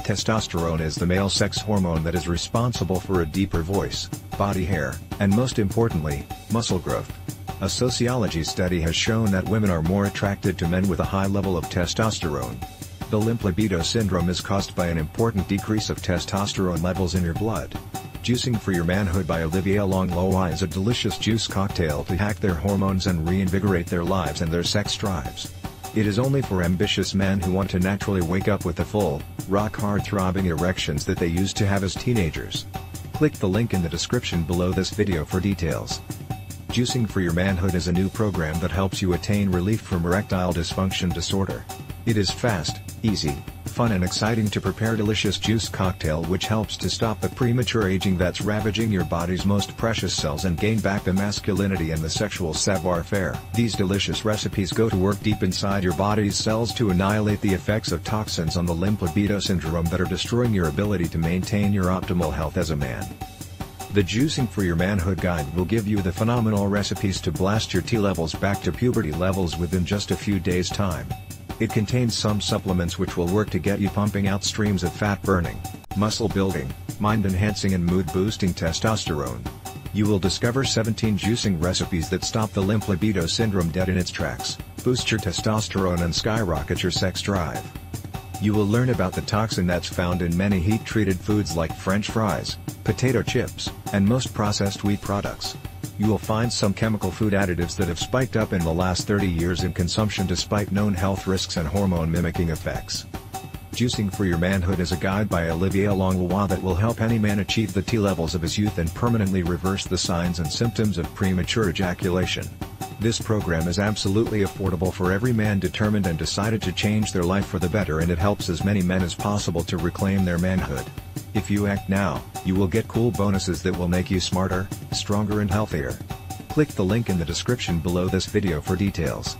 Testosterone is the male sex hormone that is responsible for a deeper voice, body hair, and most importantly, muscle growth. A sociology study has shown that women are more attracted to men with a high level of testosterone. The limp libido syndrome is caused by an important decrease of testosterone levels in your blood. Juicing for Your Manhood by Olivier Langlois is a delicious juice cocktail to hack their hormones and reinvigorate their lives and their sex drives. It is only for ambitious men who want to naturally wake up with the full, rock-hard throbbing erections that they used to have as teenagers. Click the link in the description below this video for details. Juicing for Your Manhood is a new program that helps you attain relief from erectile dysfunction disorder. It is fast, easy, fun and exciting to prepare delicious juice cocktail which helps to stop the premature aging that's ravaging your body's most precious cells and gain back the masculinity and the sexual savoir-faire. These delicious recipes go to work deep inside your body's cells to annihilate the effects of toxins on the limp libido syndrome that are destroying your ability to maintain your optimal health as a man. The Juicing for Your Manhood guide will give you the phenomenal recipes to blast your T levels back to puberty levels within just a few days' time. It contains some supplements which will work to get you pumping out streams of fat-burning, muscle-building, mind-enhancing and mood-boosting testosterone. You will discover 17 juicing recipes that stop the limp libido syndrome dead in its tracks, boost your testosterone and skyrocket your sex drive. You will learn about the toxin that's found in many heat-treated foods like French fries, potato chips, and most processed wheat products. You will find some chemical food additives that have spiked up in the last 30 years in consumption despite known health risks and hormone-mimicking effects. Juicing for Your Manhood is a guide by Olivier Langlois that will help any man achieve the T levels of his youth and permanently reverse the signs and symptoms of premature ejaculation. This program is absolutely affordable for every man determined and decided to change their life for the better, and it helps as many men as possible to reclaim their manhood. If you act now, you will get cool bonuses that will make you smarter, stronger and healthier. Click the link in the description below this video for details.